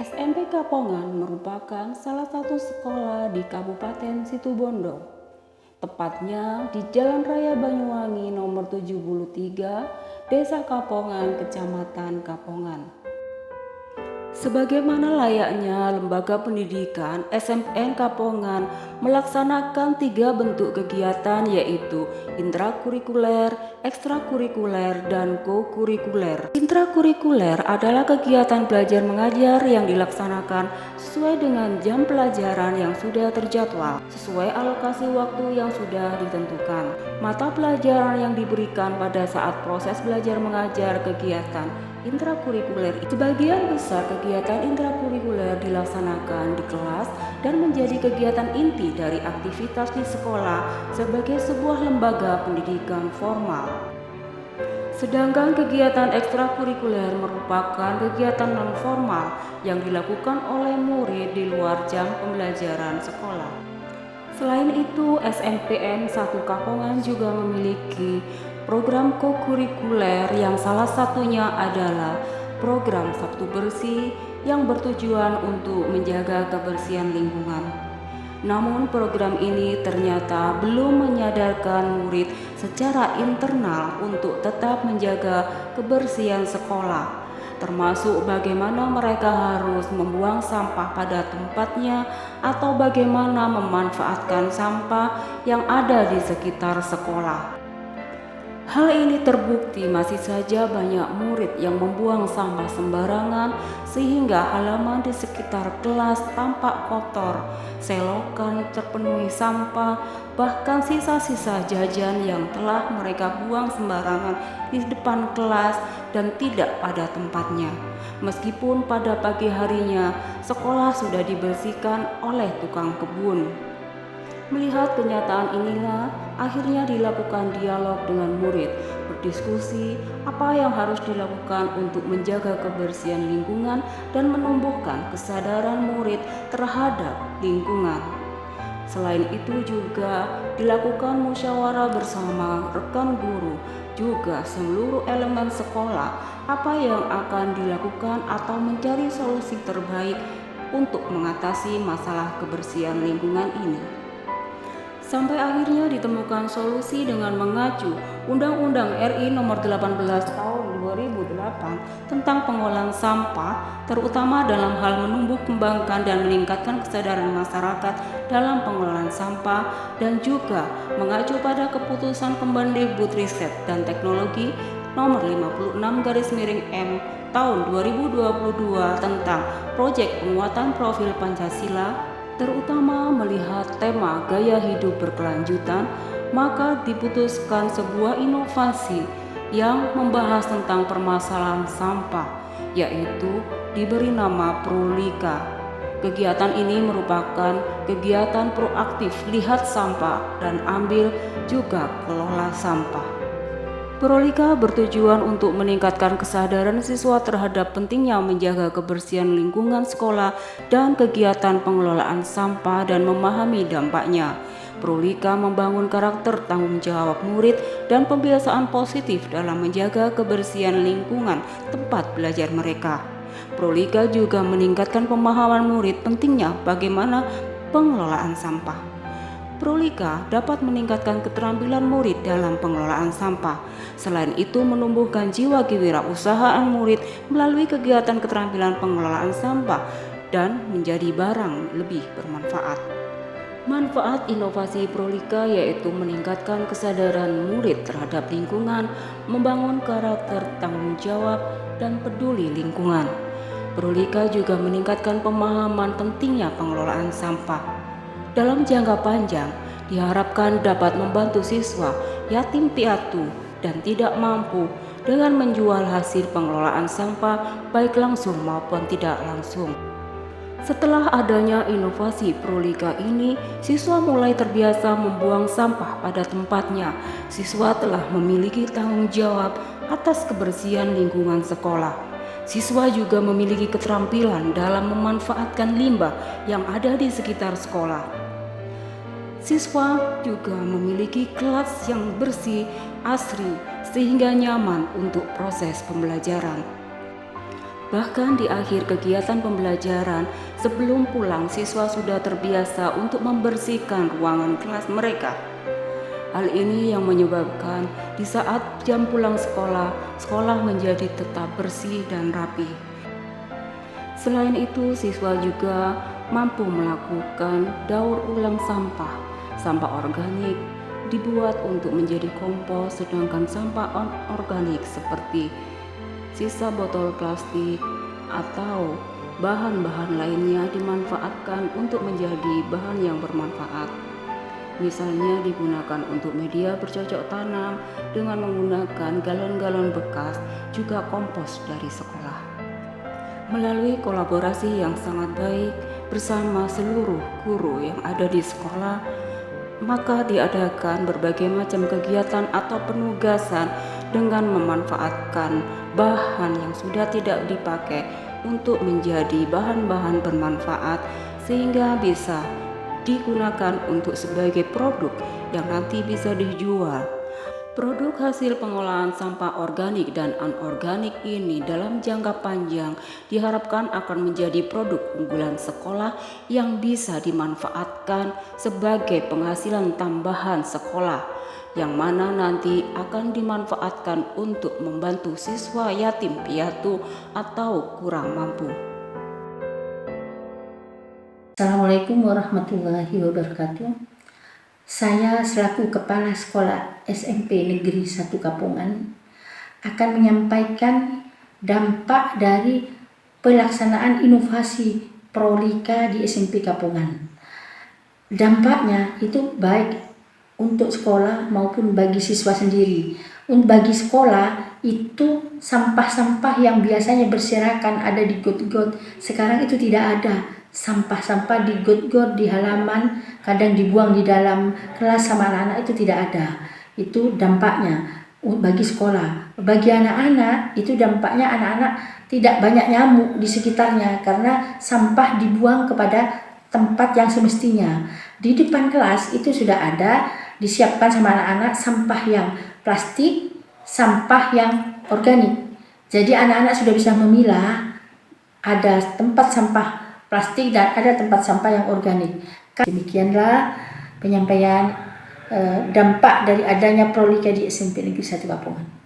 SMP Kapongan merupakan salah satu sekolah di Kabupaten Situbondo, tepatnya di Jalan Raya Banyuwangi nomor 73, Desa Kapongan, Kecamatan Kapongan. Sebagaimana layaknya lembaga pendidikan, SMN Kapongan melaksanakan 3 bentuk kegiatan, yaitu intrakurikuler, ekstrakurikuler, dan kokurikuler. Intrakurikuler adalah kegiatan belajar mengajar yang dilaksanakan sesuai dengan jam pelajaran yang sudah terjadwal, sesuai alokasi waktu yang sudah ditentukan. Mata pelajaran yang diberikan pada saat proses belajar mengajar kegiatan intrakurikuler. Sebagian besar kegiatan intrakurikuler dilaksanakan di kelas dan menjadi kegiatan inti dari aktivitas di sekolah sebagai sebuah lembaga pendidikan formal. Sedangkan kegiatan ekstrakurikuler merupakan kegiatan non-formal yang dilakukan oleh murid di luar jam pembelajaran sekolah. Selain itu, SMPN 1 Kapongan juga memiliki program kokurikuler yang salah satunya adalah program Sabtu Bersih yang bertujuan untuk menjaga kebersihan lingkungan. Namun program ini ternyata belum menyadarkan murid secara internal untuk tetap menjaga kebersihan sekolah, termasuk bagaimana mereka harus membuang sampah pada tempatnya atau bagaimana memanfaatkan sampah yang ada di sekitar sekolah. Hal ini terbukti masih saja banyak murid yang membuang sampah sembarangan sehingga halaman di sekitar kelas tampak kotor, selokan terpenuhi sampah, bahkan sisa-sisa jajan yang telah mereka buang sembarangan di depan kelas dan tidak pada tempatnya. Meskipun pada pagi harinya sekolah sudah dibersihkan oleh tukang kebun. Melihat kenyataan inilah, akhirnya dilakukan dialog dengan murid, berdiskusi apa yang harus dilakukan untuk menjaga kebersihan lingkungan dan menumbuhkan kesadaran murid terhadap lingkungan. Selain itu juga dilakukan musyawarah bersama rekan guru, juga seluruh elemen sekolah, apa yang akan dilakukan atau mencari solusi terbaik untuk mengatasi masalah kebersihan lingkungan ini. Sampai akhirnya ditemukan solusi dengan mengacu Undang-Undang RI Nomor 18 Tahun 2008 tentang pengolahan sampah, terutama dalam hal menumbuh kembangkan dan meningkatkan kesadaran masyarakat dalam pengolahan sampah, dan juga mengacu pada keputusan Kemendikbud Riset dan Teknologi Nomor 56/M Tahun 2022 tentang Proyek Penguatan Profil Pancasila, terutama melihat tema gaya hidup berkelanjutan, maka diputuskan sebuah inovasi yang membahas tentang permasalahan sampah, yaitu diberi nama Prolika. Kegiatan ini merupakan kegiatan proaktif lihat sampah dan ambil juga kelola sampah. Prolika bertujuan untuk meningkatkan kesadaran siswa terhadap pentingnya menjaga kebersihan lingkungan sekolah dan kegiatan pengelolaan sampah dan memahami dampaknya. Prolika membangun karakter tanggung jawab murid dan pembiasaan positif dalam menjaga kebersihan lingkungan tempat belajar mereka. Prolika juga meningkatkan pemahaman murid pentingnya bagaimana pengelolaan sampah. Prolika dapat meningkatkan keterampilan murid dalam pengelolaan sampah. Selain itu, menumbuhkan jiwa kewirausahaan murid melalui kegiatan keterampilan pengelolaan sampah dan menjadi barang lebih bermanfaat. Manfaat inovasi Prolika yaitu meningkatkan kesadaran murid terhadap lingkungan, membangun karakter tanggung jawab, dan peduli lingkungan. Prolika juga meningkatkan pemahaman pentingnya pengelolaan sampah. Dalam jangka panjang, diharapkan dapat membantu siswa yatim piatu dan tidak mampu dengan menjual hasil pengelolaan sampah baik langsung maupun tidak langsung. Setelah adanya inovasi Prolika ini, siswa mulai terbiasa membuang sampah pada tempatnya. Siswa telah memiliki tanggung jawab atas kebersihan lingkungan sekolah. Siswa juga memiliki keterampilan dalam memanfaatkan limbah yang ada di sekitar sekolah. Siswa juga memiliki kelas yang bersih, asri, sehingga nyaman untuk proses pembelajaran. Bahkan di akhir kegiatan pembelajaran, sebelum pulang siswa sudah terbiasa untuk membersihkan ruangan kelas mereka. Hal ini yang menyebabkan di saat jam pulang sekolah, sekolah menjadi tetap bersih dan rapi. Selain itu, siswa juga mampu melakukan daur ulang sampah. Sampah organik dibuat untuk menjadi kompos, sedangkan sampah anorganik seperti sisa botol plastik atau bahan-bahan lainnya dimanfaatkan untuk menjadi bahan yang bermanfaat. Misalnya digunakan untuk media bercocok tanam dengan menggunakan galon-galon bekas, juga kompos dari sekolah. Melalui kolaborasi yang sangat baik bersama seluruh guru yang ada di sekolah, maka diadakan berbagai macam kegiatan atau penugasan dengan memanfaatkan bahan yang sudah tidak dipakai untuk menjadi bahan-bahan bermanfaat, sehingga bisa digunakan untuk sebagai produk yang nanti bisa dijual. Produk hasil pengolahan sampah organik dan anorganik ini dalam jangka panjang diharapkan akan menjadi produk unggulan sekolah yang bisa dimanfaatkan sebagai penghasilan tambahan sekolah, yang mana nanti akan dimanfaatkan untuk membantu siswa yatim piatu atau kurang mampu. Assalamualaikum warahmatullahi wabarakatuh. Saya selaku Kepala Sekolah SMP Negeri 1 Kapongan akan menyampaikan dampak dari pelaksanaan inovasi Prolika di SMP Kapongan. Dampaknya itu baik untuk sekolah maupun bagi siswa sendiri. Bagi sekolah itu sampah-sampah yang biasanya berserakan ada di got-got, sekarang itu tidak ada. Sampah-sampah di got-got, di halaman, kadang dibuang di dalam kelas sama anak-anak, itu tidak ada. Itu dampaknya bagi sekolah. Bagi anak-anak itu dampaknya anak-anak tidak banyak nyamuk di sekitarnya karena sampah dibuang kepada tempat yang semestinya. Di depan kelas itu sudah ada disiapkan sama anak-anak sampah yang plastik, sampah yang organik. Jadi anak-anak sudah bisa memilah, ada tempat sampah plastik dan ada tempat sampah yang organik. Demikianlah penyampaian dampak dari adanya Prolika di SMP Negeri 1 Kapongan.